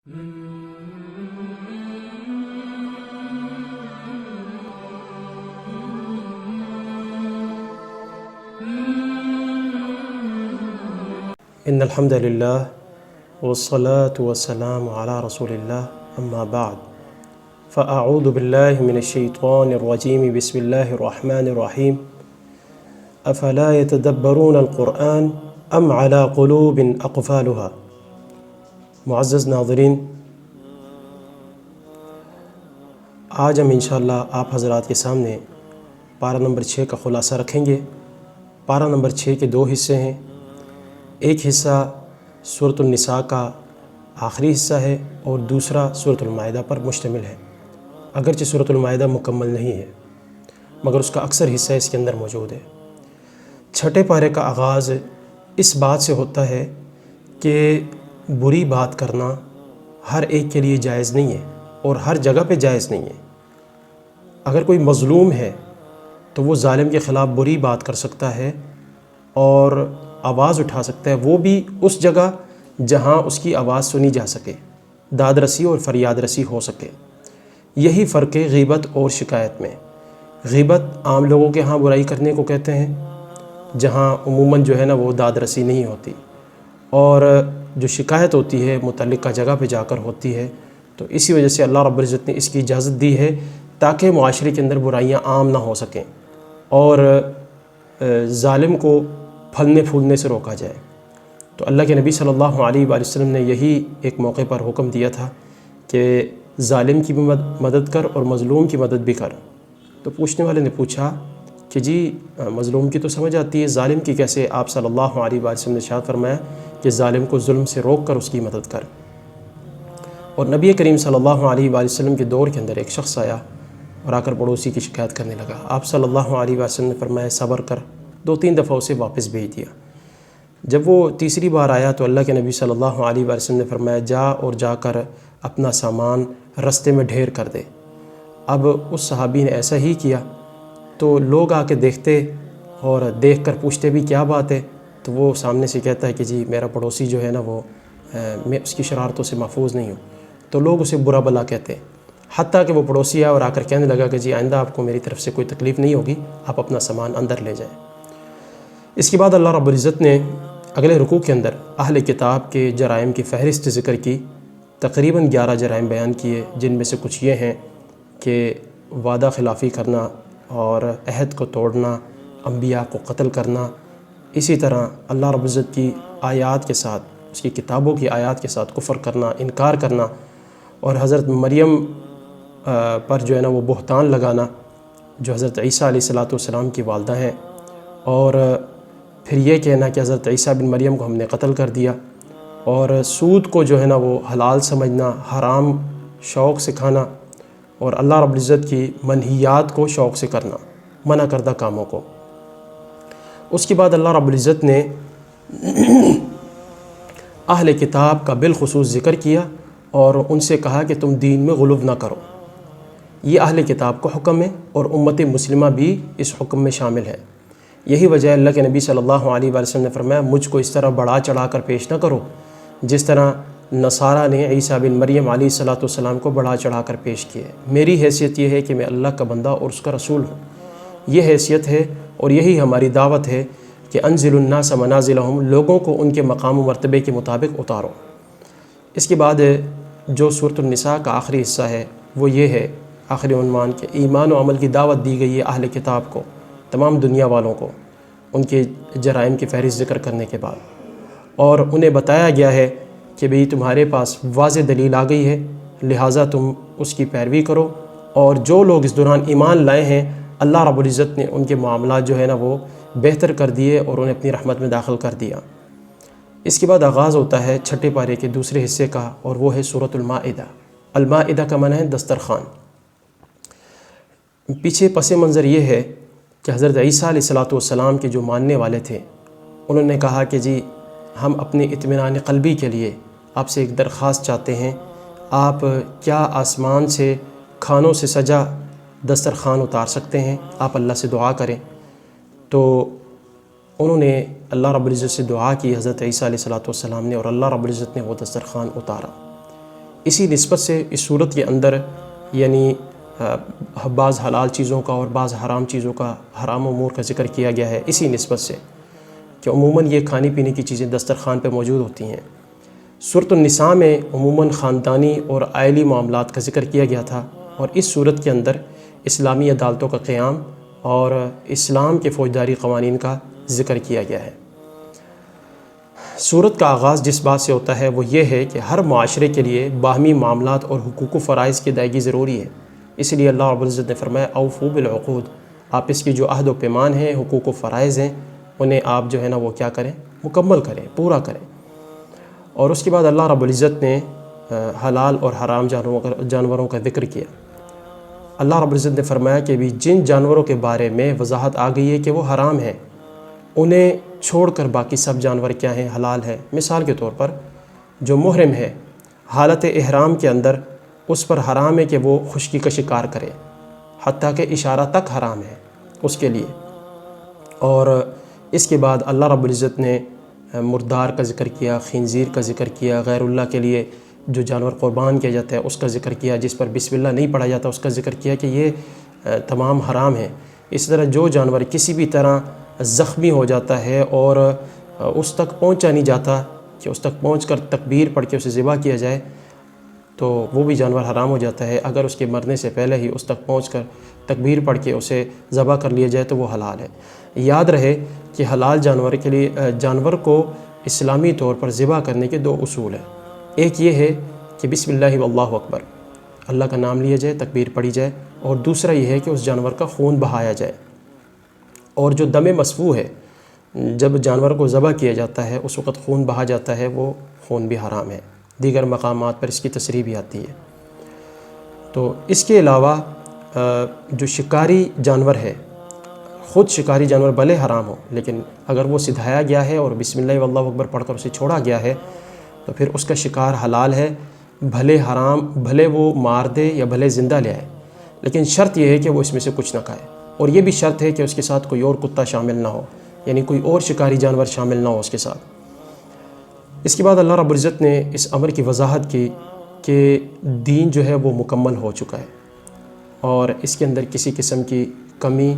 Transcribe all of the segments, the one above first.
ان الحمد للہ والصلاة والسلام علی رسول اللہ اما بعد فاعوذ باللہ من الشیطان الرجیم بسم اللہ الرحمن الرحیم افلا يتدبرون القرآن ام علی قلوب اقفالها۔ معزز ناظرین، آج ہم انشاءاللہ آپ حضرات کے سامنے پارہ نمبر 6 کا خلاصہ رکھیں گے۔ پارہ نمبر 6 کے دو حصے ہیں۔ ایک حصہ سورۃ النساء کا آخری حصہ ہے اور دوسرا سورۃ المائدہ پر مشتمل ہے۔ اگرچہ سورۃ المائدہ مکمل نہیں ہے مگر اس کا اکثر حصہ اس کے اندر موجود ہے۔ چھٹے پارے کا آغاز اس بات سے ہوتا ہے کہ بری بات کرنا ہر ایک کے لیے جائز نہیں ہے اور ہر جگہ پہ جائز نہیں ہے۔ اگر کوئی مظلوم ہے تو وہ ظالم کے خلاف بری بات کر سکتا ہے اور آواز اٹھا سکتا ہے، وہ بھی اس جگہ جہاں اس کی آواز سنی جا سکے، داد رسی اور فریاد رسی ہو سکے۔ یہی فرق ہے غیبت اور شکایت میں۔ غیبت عام لوگوں کے ہاں برائی کرنے کو کہتے ہیں، جہاں عموماً جو ہے نا وہ داد رسی نہیں ہوتی، اور جو شکایت ہوتی ہے متعلقہ جگہ پہ جا کر ہوتی ہے۔ تو اسی وجہ سے اللہ رب العزت نے اس کی اجازت دی ہے تاکہ معاشرے کے اندر برائیاں عام نہ ہو سکیں اور ظالم کو پھلنے پھولنے سے روکا جائے۔ تو اللہ کے نبی صلی اللہ علیہ وآلہ وسلم نے یہی ایک موقع پر حکم دیا تھا کہ ظالم کی بھی مدد کر اور مظلوم کی مدد بھی کر۔ تو پوچھنے والے نے پوچھا کہ جی مظلوم کی تو سمجھ آتی ہے، ظالم کی کیسے؟ آپ صلی اللہ علیہ وآلہ وسلم نے ارشاد فرمایا کہ ظالم کو ظلم سے روک کر اس کی مدد کر۔ اور نبی کریم صلی اللہ علیہ وآلہ وسلم کے دور کے اندر ایک شخص آیا اور آ کر پڑوسی کی شکایت کرنے لگا۔ آپ صلی اللہ علیہ وآلہ وسلم نے فرمایا صبر کر، 2-3 دفعہ اسے واپس بھیج دیا۔ جب وہ تیسری بار آیا تو اللہ کے نبی صلی اللہ علیہ وآلہ وسلم نے فرمایا جا کر اپنا سامان رستے میں ڈھیر کر دے۔ اب اس صحابی نے ایسا ہی کیا تو لوگ آ کے دیکھتے اور دیکھ کر پوچھتے بھی کیا بات ہے، تو وہ سامنے سے کہتا ہے کہ جی میرا پڑوسی جو ہے نا وہ میں اس کی شرارتوں سے محفوظ نہیں ہوں۔ تو لوگ اسے برا بلا کہتے، حتیٰ کہ وہ پڑوسی آیا اور آ کر کہنے لگا کہ جی آئندہ آپ کو میری طرف سے کوئی تکلیف نہیں ہوگی، آپ اپنا سامان اندر لے جائیں۔ اس کے بعد اللہ رب العزت نے اگلے رکوع کے اندر اہل کتاب کے جرائم کی فہرست ذکر کی۔ تقریباً 11 جرائم بیان کیے، جن میں سے کچھ یہ ہیں کہ وعدہ خلافی کرنا اور عہد کو توڑنا، انبیاء کو قتل کرنا، اسی طرح اللہ رب العزت کی آیات کے ساتھ، اس کی کتابوں کی آیات کے ساتھ کفر کرنا، انکار کرنا، اور حضرت مریم پر جو ہے نا وہ بہتان لگانا، جو حضرت عیسیٰ علیہ السلام کی والدہ ہیں، اور پھر یہ کہنا کہ حضرت عیسیٰ بن مریم کو ہم نے قتل کر دیا، اور سود کو جو ہے نا وہ حلال سمجھنا، حرام شوق سے کھانا، اور اللہ رب العزت کی منہیات کو شوق سے کرنا، منع کردہ کاموں کو۔ اس کے بعد اللہ رب العزت نے اہل کتاب کا بالخصوص ذکر کیا اور ان سے کہا کہ تم دین میں غلو نہ کرو۔ یہ اہل کتاب کو حکم ہے اور امت مسلمہ بھی اس حکم میں شامل ہے۔ یہی وجہ اللہ کے نبی صلی اللہ علیہ وآلہ وسلم نے فرمایا مجھ کو اس طرح بڑھا چڑھا کر پیش نہ کرو جس طرح نصارہ نے عیسیٰ بن مریم علیہ السلام کو بڑھا چڑھا کر پیش کیے۔ میری حیثیت یہ ہے کہ میں اللہ کا بندہ اور اس کا رسول ہوں، یہ حیثیت ہے اور یہی ہماری دعوت ہے کہ انزل الناس منازلہم، لوگوں کو ان کے مقام و مرتبے کے مطابق اتارو۔ اس کے بعد جو سورۃ النساء کا آخری حصہ ہے وہ یہ ہے، آخری عنوان کہ ایمان و عمل کی دعوت دی گئی ہے اہل کتاب کو، تمام دنیا والوں کو، ان کے جرائم کی فہرست ذکر کرنے کے بعد، اور انہیں بتایا گیا ہے کہ بھئی تمہارے پاس واضح دلیل آ گئی ہے، لہٰذا تم اس کی پیروی کرو، اور جو لوگ اس دوران ایمان لائے ہیں اللہ رب العزت نے ان کے معاملات جو ہے نا وہ بہتر کر دیے اور انہیں اپنی رحمت میں داخل کر دیا۔ اس کے بعد آغاز ہوتا ہے چھٹے پارے کے دوسرے حصے کا، اور وہ ہے سورۃ المائدہ۔ المائدہ کا معنی ہے دسترخوان۔ پیچھے پس منظر یہ ہے کہ حضرت عیسیٰ علیہ السلام کے جو ماننے والے تھے انہوں نے کہا کہ جی ہم اپنے اطمینان قلبی کے لیے آپ سے ایک درخواست چاہتے ہیں، آپ کیا آسمان سے کھانوں سے سجا دسترخوان اتار سکتے ہیں؟ آپ اللہ سے دعا کریں۔ تو انہوں نے اللہ رب العزت سے دعا کی حضرت عیسیٰ علیہ السلام نے، اور اللہ رب العزت نے وہ دسترخوان اتارا۔ اسی نسبت سے اس صورت کے اندر یعنی بعض حلال چیزوں کا اور بعض حرام چیزوں کا، حرام امور کا ذکر کیا گیا ہے اسی نسبت سے کہ عموماً یہ کھانے پینے کی چیزیں دسترخوان پہ موجود ہوتی ہیں۔ سورۃ النساء میں عموماً خاندانی اور عائلی معاملات کا ذکر کیا گیا تھا، اور اس صورت کے اندر اسلامی عدالتوں کا قیام اور اسلام کے فوجداری قوانین کا ذکر کیا گیا ہے۔ سورت کا آغاز جس بات سے ہوتا ہے وہ یہ ہے کہ ہر معاشرے کے لیے باہمی معاملات اور حقوق و فرائض کی ادائیگی ضروری ہے، اس لیے اللہ رب العزت نے فرمایا اوفوا بالعقود، آپس کی جو عہد و پیمان ہیں، حقوق و فرائض ہیں، انہیں آپ جو ہے نا وہ کیا کریں، مکمل کریں، پورا کریں۔ اور اس کے بعد اللہ رب العزت نے حلال اور حرام جانوروں کا ذکر کیا۔ اللہ رب العزت نے فرمایا کہ بھی جن جانوروں کے بارے میں وضاحت آ گئی ہے کہ وہ حرام ہیں، انہیں چھوڑ کر باقی سب جانور کیا ہیں، حلال ہیں۔ مثال کے طور پر جو محرم ہے، حالت احرام کے اندر اس پر حرام ہے کہ وہ خشکی کا شکار کرے، حتیٰ کہ اشارہ تک حرام ہے اس کے لیے۔ اور اس کے بعد اللہ رب العزت نے مردار کا ذکر کیا، خنزیر کا ذکر کیا، غیر اللہ کے لیے جو جانور قربان کیا جاتا ہے اس کا ذکر کیا، جس پر بسم اللہ نہیں پڑھا جاتا اس کا ذکر کیا کہ یہ تمام حرام ہیں۔ اس طرح جو جانور کسی بھی طرح زخمی ہو جاتا ہے اور اس تک پہنچا نہیں جاتا کہ اس تک پہنچ کر تکبیر پڑھ کے اسے ذبح کیا جائے تو وہ بھی جانور حرام ہو جاتا ہے۔ اگر اس کے مرنے سے پہلے ہی اس تک پہنچ کر تکبیر پڑھ کے اسے ذبح کر لیا جائے تو وہ حلال ہے۔ یاد رہے کہ حلال جانور کے لیے جانور کو اسلامی طور پر ذبح کرنے کے 2 اصول ہیں۔ ایک یہ ہے کہ بسم اللہ واللہ اکبر، اللہ کا نام لیا جائے، تکبیر پڑھی جائے، اور دوسرا یہ ہے کہ اس جانور کا خون بہایا جائے۔ اور جو دم مسفوح ہے، جب جانور کو ذبح کیا جاتا ہے اس وقت خون بہا جاتا ہے، وہ خون بھی حرام ہے۔ دیگر مقامات پر اس کی تصریح بھی آتی ہے۔ تو اس کے علاوہ جو شکاری جانور ہے، خود شکاری جانور بھلے حرام ہو لیکن اگر وہ سدھایا گیا ہے اور بسم اللہ واللہ اکبر پڑھ کر اسے چھوڑا گیا ہے تو پھر اس کا شکار حلال ہے، بھلے وہ مار دے یا بھلے زندہ لے آئے، لیکن شرط یہ ہے کہ وہ اس میں سے کچھ نہ کھائے، اور یہ بھی شرط ہے کہ اس کے ساتھ کوئی اور کتا شامل نہ ہو، یعنی کوئی اور شکاری جانور شامل نہ ہو اس کے ساتھ۔ اس کے بعد اللہ رب العزت نے اس امر کی وضاحت کی کہ دین جو ہے وہ مکمل ہو چکا ہے اور اس کے اندر کسی قسم کی کمی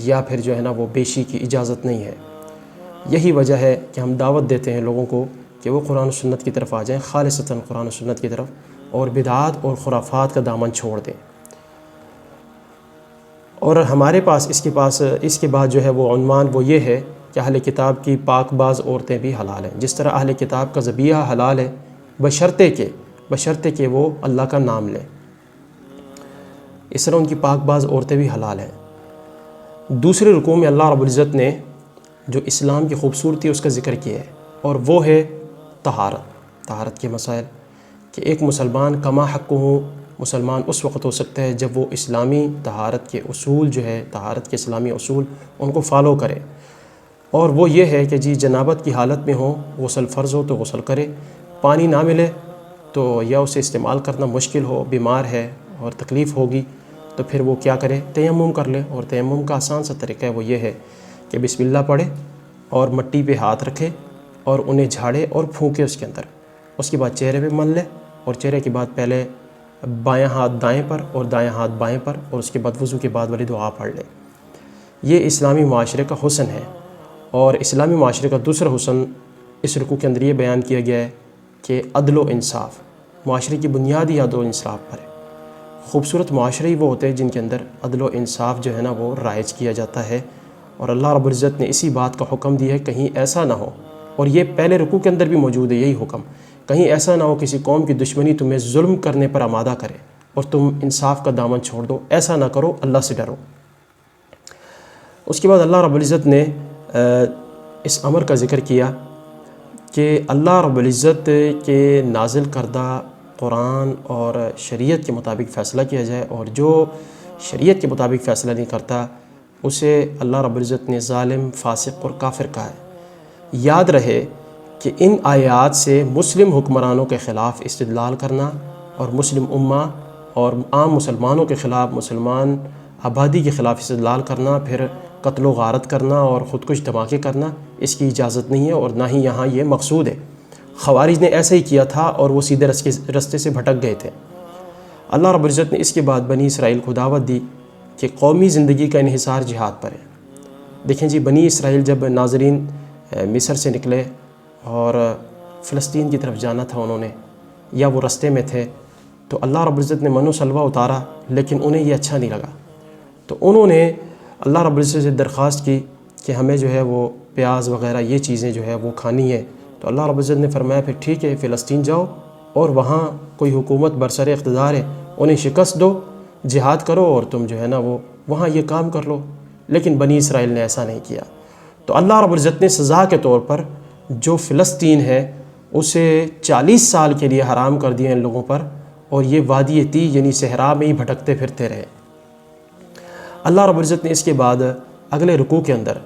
یا پھر جو ہے نا وہ بیشی کی اجازت نہیں ہے۔ یہی وجہ ہے کہ ہم دعوت دیتے ہیں لوگوں کو کہ وہ قرآن و سنت کی طرف آ جائیں، خالصتاً قرآن و سنت کی طرف، اور بدعات اور خرافات کا دامن چھوڑ دیں۔ اور ہمارے پاس اس کے بعد جو ہے وہ عنوان وہ یہ ہے کہ اہل کتاب کی پاک باز عورتیں بھی حلال ہیں۔ جس طرح اہل کتاب کا ذبیحہ حلال ہے بشرطے کہ وہ اللہ کا نام لیں، اس طرح ان کی پاک باز عورتیں بھی حلال ہیں۔ دوسرے رکوع میں اللہ رب العزت نے جو اسلام کی خوبصورتی اس کا ذکر کیا ہے، اور وہ ہے طہارت کے مسائل، کہ ایک مسلمان کما حق ہو، مسلمان اس وقت ہو سکتا ہے جب وہ اسلامی طہارت کے اصول جو ہے، طہارت کے اسلامی اصول ان کو فالو کرے، اور وہ یہ ہے کہ جنابت کی حالت میں ہو، غسل فرض ہو تو غسل کرے، پانی نہ ملے تو یا اسے استعمال کرنا مشکل ہو، بیمار ہے اور تکلیف ہوگی تو پھر وہ کیا کرے، تیمم کر لے۔ اور تیمم کا آسان سا طریقہ ہے وہ یہ ہے کہ بسم اللہ پڑھے اور مٹی پہ ہاتھ رکھے اور انہیں جھاڑے اور پھونکے اس کے اندر، اس کے بعد چہرے پہ مل لے، اور چہرے کے بعد پہلے بایاں ہاتھ دائیں پر اور دایاں ہاتھ بائیں پر، اور اس کے بعد وضو کے بعد والی دعا پڑھ لے۔ یہ اسلامی معاشرے کا حسن ہے۔ اور اسلامی معاشرے کا دوسرا حسن اس رکوع کے اندر یہ بیان کیا گیا ہے کہ عدل و انصاف، معاشرے کی بنیادی عدل و انصاف پر ہے۔ خوبصورت معاشرے ہی وہ ہوتے ہیں جن کے اندر عدل و انصاف جو ہے نا وہ رائج کیا جاتا ہے، اور اللہ رب العزت نے اسی بات کا حکم دیا ہے کہیں ایسا نہ ہو، اور یہ پہلے رکوع کے اندر بھی موجود ہے یہی حکم، کہیں ایسا نہ ہو کسی قوم کی دشمنی تمہیں ظلم کرنے پر آمادہ کرے اور تم انصاف کا دامن چھوڑ دو، ایسا نہ کرو، اللہ سے ڈرو۔ اس کے بعد اللہ رب العزت نے اس امر کا ذکر کیا کہ اللہ رب العزت کے نازل کردہ قرآن اور شریعت کے مطابق فیصلہ کیا جائے، اور جو شریعت کے مطابق فیصلہ نہیں کرتا اسے اللہ رب العزت نے ظالم، فاسق اور کافر کہا ہے۔ یاد رہے کہ ان آیات سے مسلم حکمرانوں کے خلاف استدلال کرنا اور مسلم امہ اور عام مسلمانوں کے خلاف، مسلمان آبادی کے خلاف استدلال کرنا، پھر قتل و غارت کرنا اور خودکش دھماکے کرنا، اس کی اجازت نہیں ہے، اور نہ ہی یہاں یہ مقصود ہے۔ خوارج نے ایسا ہی کیا تھا اور وہ سیدھے رستے سے بھٹک گئے تھے۔ اللہ رب العزت نے اس کے بعد بنی اسرائیل کو دعوت دی کہ قومی زندگی کا انحصار جہاد پر ہے۔ دیکھیں جی، بنی اسرائیل جب ناظرین مصر سے نکلے اور فلسطین کی طرف جانا تھا انہوں نے، یا وہ رستے میں تھے، تو اللہ رب العزت نے من و سلوہ اتارا، لیکن انہیں یہ اچھا نہیں لگا۔ تو انہوں نے اللہ رب العزت سے درخواست کی کہ ہمیں جو ہے وہ پیاز وغیرہ یہ چیزیں جو ہے وہ کھانی ہے۔ تو اللہ رب العزت نے فرمایا پھر ٹھیک ہے، فلسطین جاؤ اور وہاں کوئی حکومت برسر اقتدار ہے، انہیں شکست دو، جہاد کرو اور تم جو ہے نا وہ وہاں یہ کام کر لو۔ لیکن بنی اسرائیل نے ایسا نہیں کیا۔ تو اللہ رب العزت نے سزا کے طور پر جو فلسطین ہے اسے 40 سال کے لیے حرام کر دیا ان لوگوں پر، اور یہ وادی تی یعنی صحرا میں ہی بھٹکتے پھرتے رہے۔ اللہ رب العزت نے اس کے بعد اگلے رکوع کے اندر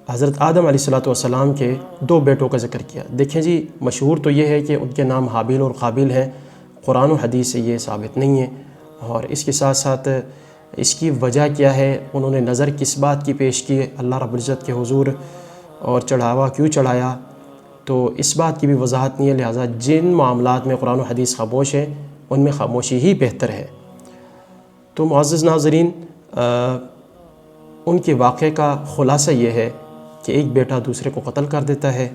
حضرت آدم علیہ السلام کے 2 بیٹوں کا ذکر کیا۔ دیکھیں جی، مشہور تو یہ ہے کہ ان کے نام حابیل اور قابیل ہیں، قرآن و حدیث سے یہ ثابت نہیں ہے، اور اس کے ساتھ ساتھ اس کی وجہ کیا ہے، انہوں نے نظر کس بات کی پیش کی اللہ رب العزت کے حضور، اور چڑھاوا کیوں چڑھایا، تو اس بات کی بھی وضاحت نہیں ہے۔ لہٰذا جن معاملات میں قرآن و حدیث خاموش ہے ان میں خاموشی ہی بہتر ہے۔ تو معزز ناظرین، ان کے واقعے کا خلاصہ یہ ہے کہ ایک بیٹا دوسرے کو قتل کر دیتا ہے،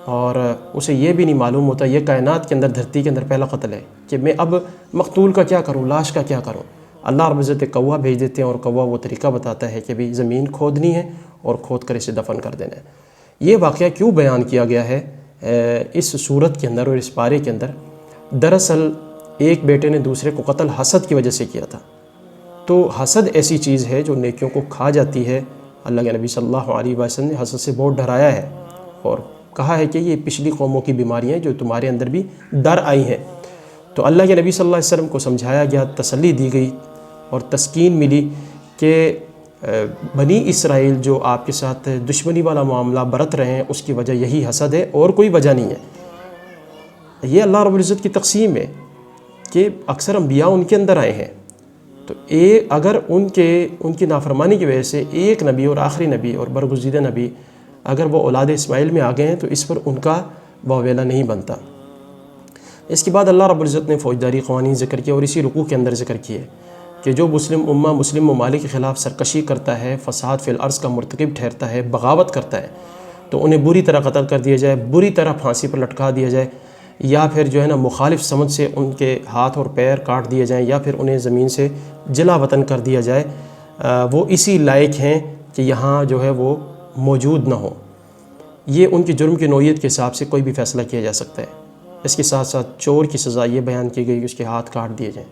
اور اسے یہ بھی نہیں معلوم ہوتا، یہ کائنات کے اندر، دھرتی کے اندر پہلا قتل ہے کہ میں اب مقتول کا کیا کروں، لاش کا کیا کروں۔ اللہ رب العزت کوا بھیج دیتے ہیں، اور کوا وہ طریقہ بتاتا ہے کہ بھی زمین کھودنی ہے اور کھود کر اسے دفن کر دینا ہے۔ یہ واقعہ کیوں بیان کیا گیا ہے اس صورت کے اندر اور اس پارے کے اندر؟ دراصل ایک بیٹے نے دوسرے کو قتل حسد کی وجہ سے کیا تھا۔ تو حسد ایسی چیز ہے جو نیکیوں کو کھا جاتی ہے۔ اللہ کے نبی صلی اللہ علیہ وسلم نے حسد سے بہت ڈرایا ہے اور کہا ہے کہ یہ پچھلی قوموں کی بیماریاں ہیں جو تمہارے اندر بھی در آئی ہیں۔ تو اللہ کے نبی صلی اللہ علیہ وسلم کو سمجھایا گیا، تسلی دی گئی اور تسکین ملی کہ بنی اسرائیل جو آپ کے ساتھ دشمنی والا معاملہ برت رہے ہیں اس کی وجہ یہی حسد ہے اور کوئی وجہ نہیں ہے۔ یہ اللہ رب العزت کی تقسیم ہے کہ اکثر انبیاء ان کے اندر آئے ہیں، تو اگر ان کی نافرمانی کی وجہ سے ایک نبی اور آخری نبی اور برگزیدہ نبی اگر وہ اولاد اسماعیل میں آ گئے ہیں تو اس پر ان کا واویلا نہیں بنتا۔ اس کے بعد اللہ رب العزت نے فوجداری قوانین ذکر کیا، اور اسی رکوع کے اندر ذکر کیے کہ جو مسلم ممالک کے خلاف سرکشی کرتا ہے، فساد فی الارض کا مرتکب ٹھہرتا ہے، بغاوت کرتا ہے، تو انہیں بری طرح قتل کر دیا جائے، بری طرح پھانسی پر لٹکا دیا جائے، یا پھر جو ہے نا مخالف سمت سے ان کے ہاتھ اور پیر کاٹ دیے جائیں، یا پھر انہیں زمین سے جلا وطن کر دیا جائے۔ وہ اسی لائق ہیں کہ یہاں جو ہے وہ موجود نہ ہو۔ یہ ان کی جرم کی نوعیت کے حساب سے کوئی بھی فیصلہ کیا جا سکتا ہے۔ اس کے ساتھ ساتھ چور کی سزا یہ بیان کی گئی کہ اس کے ہاتھ کاٹ دیے جائیں۔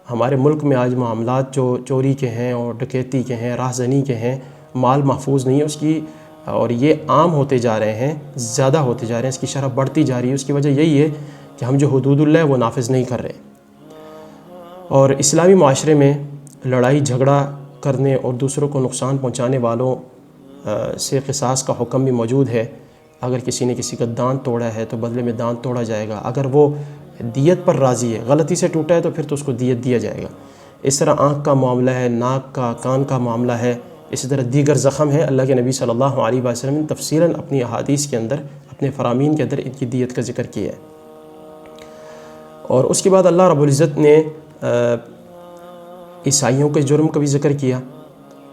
ہمارے ملک میں آج معاملات جو چوری کے ہیں اور ڈکیتی کے ہیں، راہزنی کے ہیں، مال محفوظ نہیں ہے اس کی، اور یہ عام ہوتے جا رہے ہیں، زیادہ ہوتے جا رہے ہیں، اس کی شرح بڑھتی جا رہی ہے۔ اس کی وجہ یہی ہے کہ ہم جو حدود اللہ ہے وہ نافذ نہیں کر رہے۔ اور اسلامی معاشرے میں لڑائی جھگڑا کرنے اور دوسروں کو نقصان پہنچانے والوں سے قصاص کا حکم بھی موجود ہے۔ اگر کسی نے کسی کا دانت توڑا ہے تو بدلے میں دانت توڑا جائے گا، اگر وہ دیت پر راضی ہے، غلطی سے ٹوٹا ہے تو پھر تو اس کو دیت دیا جائے گا۔ اس طرح آنکھ کا معاملہ ہے، ناک کا، کان کا معاملہ ہے، اسی طرح دیگر زخم ہے۔ اللہ کے نبی صلی اللہ علیہ وسلم نے تفصیلاً اپنی احادیث کے اندر، اپنے فرامین کے اندر ان کی دیت کا ذکر کیا ہے۔ اور اس کے بعد اللہ رب العزت نے عیسائیوں کے جرم کا بھی ذکر کیا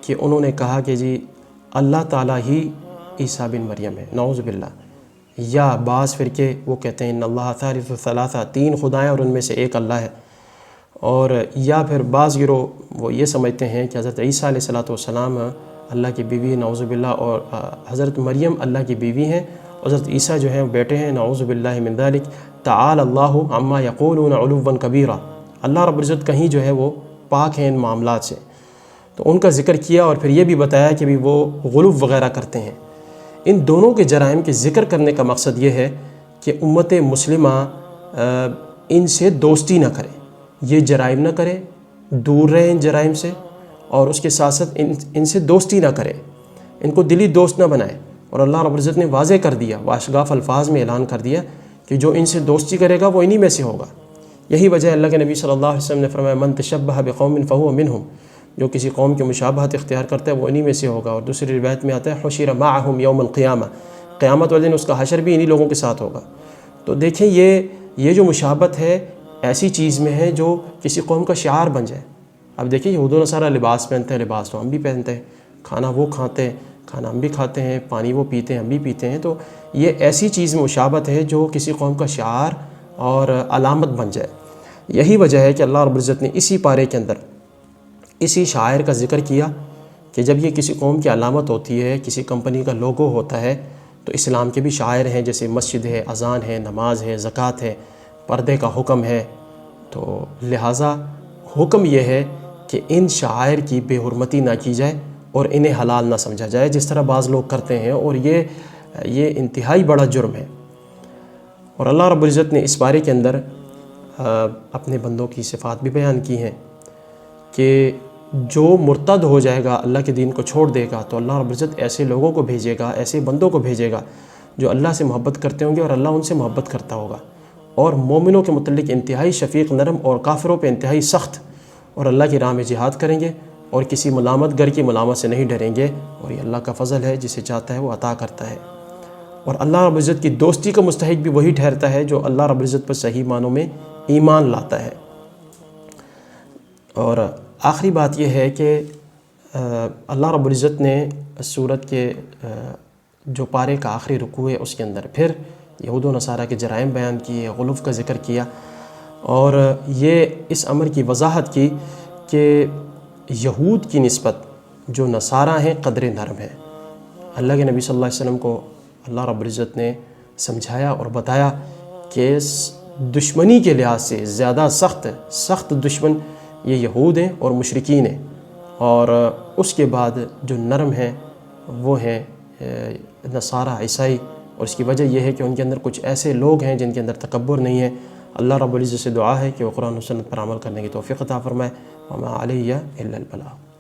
کہ انہوں نے کہا کہ جی اللہ تعالیٰ ہی عیسیٰ بن مریم ہے، نعوذ باللہ، یا بعض فرقے وہ کہتے ہیں ان اللہ ثالث ثلاثہ، 3 خدائیں اور ان میں سے ایک اللہ ہے، اور یا پھر بعض گروہ وہ یہ سمجھتے ہیں کہ حضرت عیسیٰ علیہ السلام اللہ کی بیوی، نعوذ باللہ، اور حضرت مریم اللہ کی بیوی ہیں، حضرت عیسیٰ جو ہیں وہ بیٹے ہیں، نعوذ باللہ من ذلک، تعالی اللہ عما یقولون علوا کبیرا۔ اللہ رب العزت کہیں جو ہے وہ پاک ہیں ان معاملات سے، تو ان کا ذکر کیا، اور پھر یہ بھی بتایا کہ بھی وہ غلو وغیرہ کرتے ہیں۔ ان دونوں کے جرائم کے ذکر کرنے کا مقصد یہ ہے کہ امت مسلمہ ان سے دوستی نہ کرے، یہ جرائم نہ کرے، دور رہے ان جرائم سے، اور اس کے ساتھ ساتھ ان سے دوستی نہ کرے، ان کو دلی دوست نہ بنائے۔ اور اللہ رب العزت نے واضح کر دیا، واشگاف الفاظ میں اعلان کر دیا کہ جو ان سے دوستی کرے گا وہ انہی میں سے ہوگا۔ یہی وجہ اللہ کے نبی صلی اللہ علیہ وسلم نے فرمایا من تشبہ بقوم فہو منہم، جو کسی قوم کی مشابہت اختیار کرتا ہے وہ انہی میں سے ہوگا۔ اور دوسری روایت میں آتا ہے حشر معہم یوم القیامہ، قیامت والے دن اس کا حشر بھی انہی لوگوں کے ساتھ ہوگا۔ تو دیکھیں یہ جو مشابہت ہے ایسی چیز میں ہے جو کسی قوم کا شعار بن جائے۔ اب دیکھیں یہود و نصارہ لباس پہنتے ہیں، لباس تو ہم بھی پہنتے ہیں، کھانا وہ کھاتے ہیں، کھانا ہم بھی کھاتے ہیں، پانی وہ پیتے ہیں، ہم بھی پیتے ہیں۔ تو یہ ایسی چیز میں مشابہت ہے جو کسی قوم کا شعار اور علامت بن جائے۔ یہی وجہ ہے کہ اللہ رب العزت نے اسی پارے کے اندر اسی شاعر کا ذکر کیا کہ جب یہ کسی قوم کی علامت ہوتی ہے، کسی کمپنی کا لوگو ہوتا ہے، تو اسلام کے بھی شاعر ہیں، جیسے مسجد ہے، اذان ہے، نماز ہے، زکوٰۃ ہے، پردے کا حکم ہے۔ تو لہٰذا حکم یہ ہے کہ ان شاعر کی بے حرمتی نہ کی جائے اور انہیں حلال نہ سمجھا جائے، جس طرح بعض لوگ کرتے ہیں، اور یہ انتہائی بڑا جرم ہے۔ اور اللہ رب العزت نے اس بارے کے اندر اپنے بندوں کی صفات بھی بیان کی ہیں کہ جو مرتد ہو جائے گا، اللہ کے دین کو چھوڑ دے گا، تو اللہ رب العزت ایسے لوگوں کو بھیجے گا، ایسے بندوں کو بھیجے گا جو اللہ سے محبت کرتے ہوں گے اور اللہ ان سے محبت کرتا ہوگا، اور مومنوں کے متعلق انتہائی شفیق نرم، اور کافروں پہ انتہائی سخت، اور اللہ کی راہ میں جہاد کریں گے اور کسی ملامت گر کی ملامت سے نہیں ڈریں گے۔ اور یہ اللہ کا فضل ہے، جسے چاہتا ہے وہ عطا کرتا ہے۔ اور اللہ رب العزت کی دوستی کا مستحق بھی وہی ٹھہرتا ہے جو اللہ رب العزت پر صحیح معنوں میں ایمان لاتا ہے۔ اور آخری بات یہ ہے کہ اللہ رب العزت نے سورت کے جو پارے کا آخری رکوع ہے اس کے اندر پھر یہود و نصارہ کے جرائم بیان کیے، غلو کا ذکر کیا، اور یہ اس امر کی وضاحت کی کہ یہود کی نسبت جو نصارہ ہیں قدر نرم ہے۔ اللہ کے نبی صلی اللہ علیہ وسلم کو اللہ رب العزت نے سمجھایا اور بتایا کہ دشمنی کے لحاظ سے زیادہ سخت دشمن یہ یہود ہیں اور مشرکین ہیں، اور اس کے بعد جو نرم ہیں وہ ہیں نصارہ، عیسائی۔ اور اس کی وجہ یہ ہے کہ ان کے اندر کچھ ایسے لوگ ہیں جن کے اندر تکبر نہیں ہے۔ اللہ رب العزت سے دعا ہے کہ وہ قرآن و سنت پر عمل کرنے کی توفیق عطا فرمائے۔ وما علیہ الا البلاغ۔